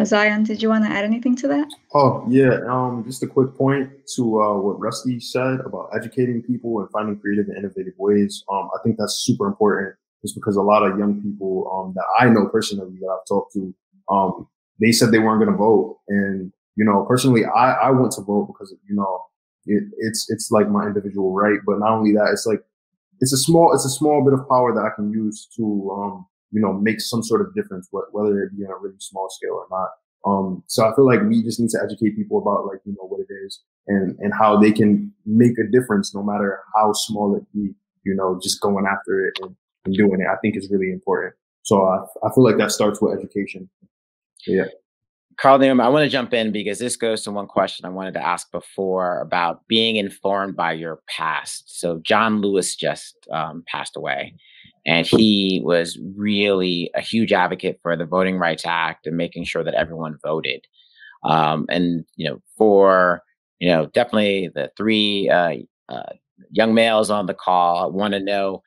Zion, did you want to add anything to that? Oh, yeah. Just a quick point to what Rusty said about educating people and finding creative and innovative ways. I think that's super important just because a lot of young people that I know personally that I've talked to, they said they weren't going to vote. And, personally, I went to vote because, it's like my individual right. But not only that, it's a small bit of power that I can use to, make some sort of difference, whether it be on a really small scale or not. So I feel like we just need to educate people about what it is and how they can make a difference no matter how small it be, just going after it and doing it, I think is really important. So I feel like that starts with education. So, yeah. Carl Newman, I want to jump in because this goes to one question I wanted to ask before about being informed by your past. So John Lewis just passed away. And he was really a huge advocate for the Voting Rights Act and making sure that everyone voted. And, definitely the three young males on the call, I want to know,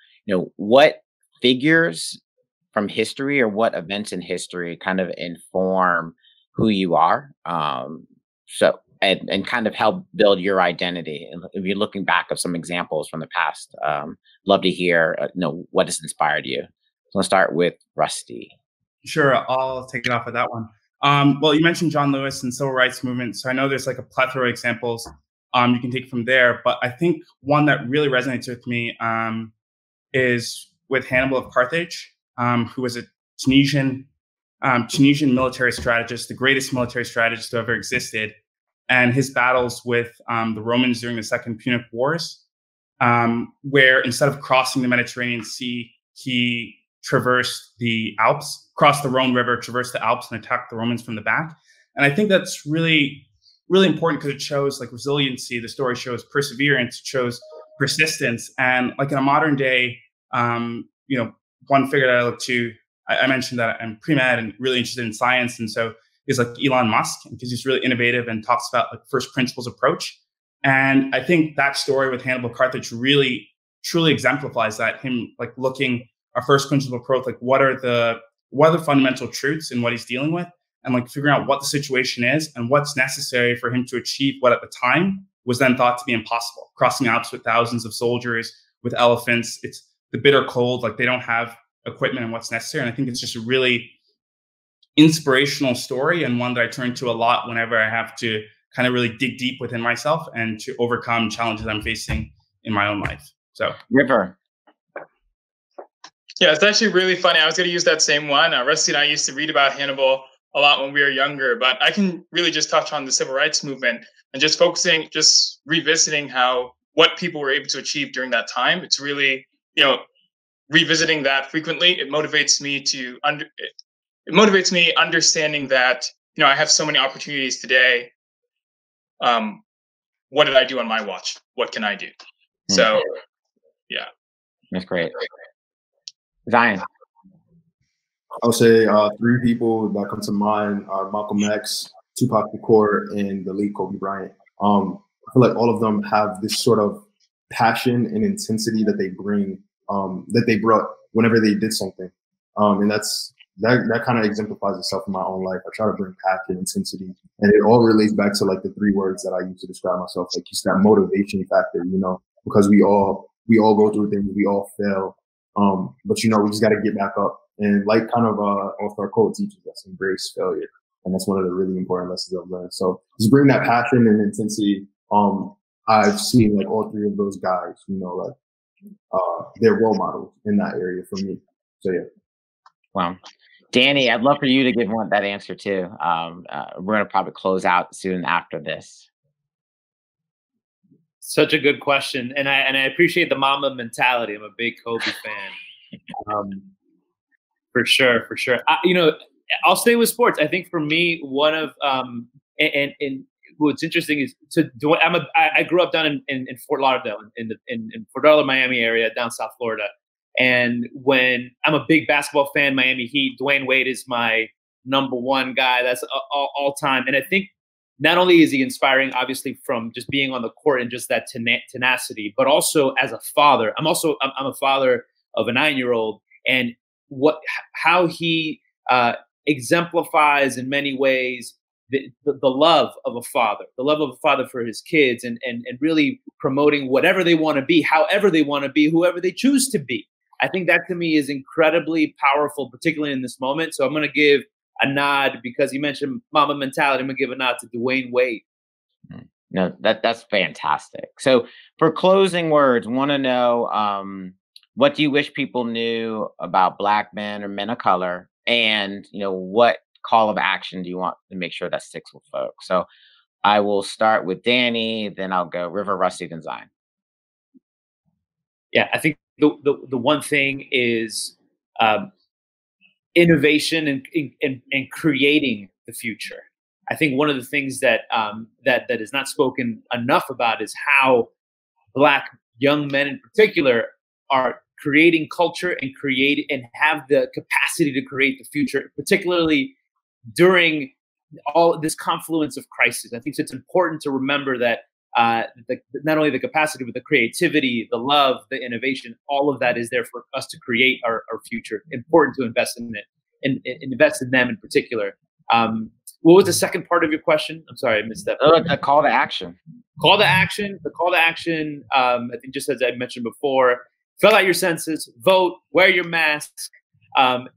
what figures from history or what events in history kind of inform who you are. And kind of help build your identity. And if you're looking back at some examples from the past, love to hear, what has inspired you. So let's start with Rusty. Sure, I'll take it off of that one. Well, you mentioned John Lewis and civil rights movement. So I know there's like a plethora of examples you can take from there. But I think one that really resonates with me is with Hannibal of Carthage, who was a Tunisian military strategist, the greatest military strategist who ever existed. And his battles with the Romans during the Second Punic Wars, where instead of crossing the Mediterranean Sea, he traversed the Alps, crossed the Rhone River, traversed the Alps, and attacked the Romans from the back. And I think that's really, really important because it shows like resiliency. The story shows perseverance, it shows persistence. And like in a modern day, one figure that I look to, I mentioned that I'm pre-med and really interested in science. And so is like Elon Musk, because he's really innovative and talks about like first principles approach. And I think that story with Hannibal Carthage really truly exemplifies that, him like looking our first principle approach, like what are the fundamental truths in what he's dealing with, and like figuring out what the situation is and what's necessary for him to achieve what at the time was then thought to be impossible. Crossing Alps with thousands of soldiers, with elephants, it's the bitter cold, like they don't have equipment and what's necessary. And I think it's just a really inspirational story, and one that I turn to a lot whenever I have to kind of really dig deep within myself and to overcome challenges I'm facing in my own life. So, River. Yeah, it's actually really funny. I was going to use that same one. Rusty and I used to read about Hannibal a lot when we were younger, but I can really just touch on the civil rights movement and just focusing, just revisiting what people were able to achieve during that time. It's really, revisiting that frequently. It motivates me understanding that, I have so many opportunities today. What did I do on my watch? What can I do? So, yeah. That's great. Zion. I'll say 3 people that come to mind are Malcolm X, Tupac Shakur, and the late Kobe Bryant. I feel like all of them have this sort of passion and intensity that they bring, that they brought whenever they did something. And that kind of exemplifies itself in my own life. I try to bring passion, intensity, and it all relates back to like the 3 words that I use to describe myself. Like it's that motivation factor, because we all go through things, we all fail. But we just got to get back up. And like kind of Star Code teaches us, embrace failure. And that's one of the really important lessons I've learned. So just bring that passion and intensity. I've seen like all 3 of those guys, they're role models in that area for me. So yeah. Wow. Danny, I'd love for you to give that answer too. We're going to probably close out soon after this. Such a good question. And I appreciate the Mamba mentality. I'm a big Kobe fan. For sure. I'll stay with sports. I think for me, one of and what's interesting is I grew up down in Fort Lauderdale, in Fort Lauderdale, Miami area, down South Florida. And when I'm a big basketball fan, Miami Heat, Dwayne Wade is my #1 guy. That's all time. And I think not only is he inspiring, obviously, from just being on the court and just that tenacity, but also as a father. I'm a father of a 9-year-old, and how he exemplifies in many ways the love of a father for his kids, and really promoting whatever they want to be, however they want to be, whoever they choose to be. I think that to me is incredibly powerful, particularly in this moment. So I'm going to give a nod, because you mentioned Mamba mentality. I'm going to give a nod to Dwayne Wade. No, that's fantastic. So for closing words, want to know, what do you wish people knew about Black men or men of color? And, what call of action do you want to make sure that sticks with folks? So I will start with Danny, then I'll go River, Rusty, then Zion. Yeah, I think the one thing is innovation and creating the future. I think one of the things that is not spoken enough about is how Black young men in particular are creating culture and have the capacity to create the future, particularly during all this confluence of crises. I think it's important to remember that not only the capacity, but the creativity, the love, the innovation, all of that is there for us to create our future. Important to invest in it and invest in them in particular. What was the second part of your question? I'm sorry, I missed that. The call to action. The call to action. I think just as I mentioned before, fill out your census, vote, wear your mask,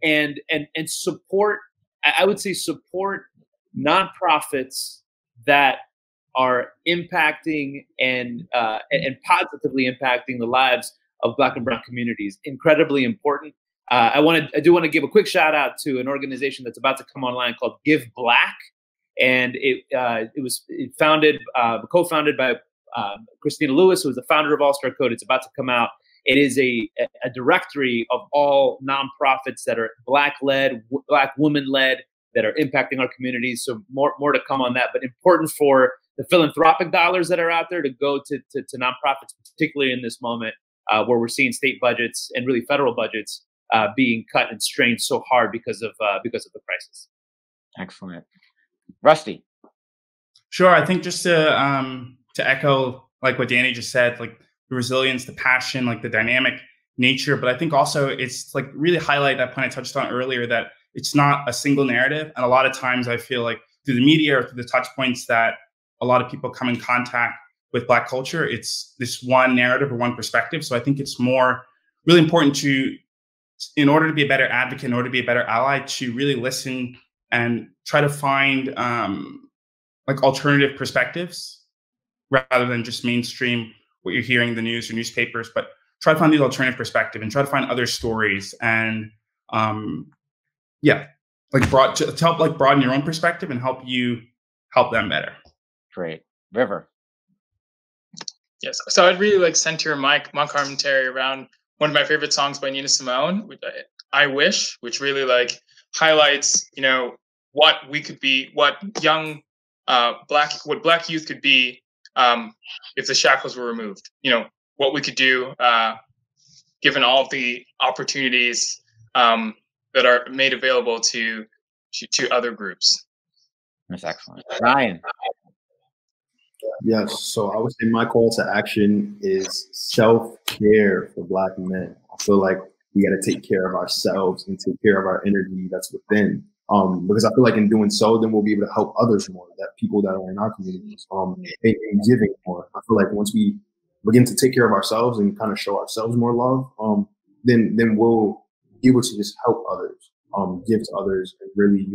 and support. I would say support nonprofits that are impacting and positively impacting the lives of Black and Brown communities. Incredibly important. I do want to give a quick shout out to an organization that's about to come online called Give Black, and it was co-founded by Christina Lewis, who is the founder of Star Code. It's about to come out. It is a directory of all nonprofits that are Black-led, Black woman-led, that are impacting our communities. So more to come on that, but important for the philanthropic dollars that are out there to go to nonprofits, particularly in this moment where we're seeing state budgets and really federal budgets being cut and strained so hard because of the crisis. Excellent. Rusty. Sure. I think just to echo like what Danny just said, like the resilience, the passion, like the dynamic nature, but I think also it's like really highlight that point I touched on earlier, that it's not a single narrative. And a lot of times I feel like through the media or through the touch points that a lot of people come in contact with Black culture, it's this one narrative or one perspective. So I think it's really important to, in order to be a better advocate, in order to be a better ally, to really listen and try to find like alternative perspectives rather than just mainstream what you're hearing in the news or newspapers, but try to find these alternative perspective and try to find other stories. And yeah, to help like broaden your own perspective and help you help them better. Great. River. Yes. So I'd really like center my commentary around one of my favorite songs by Nina Simone, which I Wish, which really like highlights, what we could be, what young black youth could be if the shackles were removed. What we could do given all of the opportunities that are made available to other groups. That's excellent. Ryan. Yes, so I would say my call to action is self-care for Black men. I feel like we got to take care of ourselves and take care of our energy that's within. Because I feel like in doing so, then we'll be able to help others more, that people that are in our communities, and giving more. I feel like once we begin to take care of ourselves and kind of show ourselves more love, then we'll be able to just help others, give to others, and really,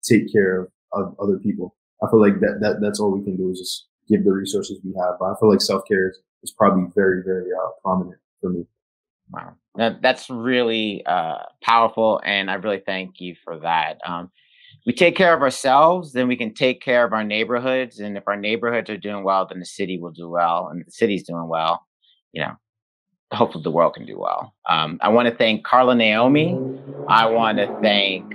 take care of other people. I feel like that's all we can do is just give the resources we have. But I feel like self-care is probably very, very prominent for me. Wow. That's really powerful, and I really thank you for that. We take care of ourselves, then we can take care of our neighborhoods, and if our neighborhoods are doing well, then the city will do well, and if the city's doing well, hopefully the world can do well. I want to thank Carla Naomi. I want to thank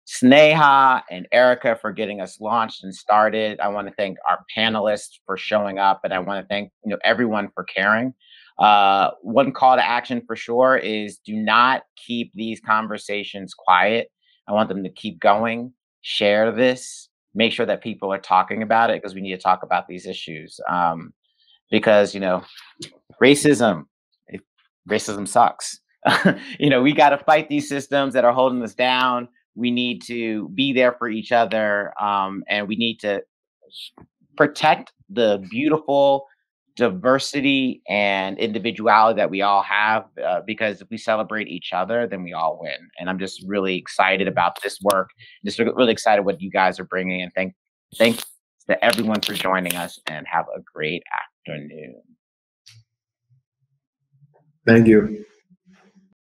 Sneha and Erica for getting us launched and started. I want to thank our panelists for showing up, and I want to thank everyone for caring. One call to action for sure is do not keep these conversations quiet. I want them to keep going. Share this. Make sure that people are talking about it, because we need to talk about these issues. Because racism sucks. We got to fight these systems that are holding us down. We need to be there for each other, and we need to protect the beautiful diversity and individuality that we all have, because if we celebrate each other, then we all win. And I'm just really excited about this work. Just really excited what you guys are bringing. And thanks to everyone for joining us, and have a great afternoon. Thank you.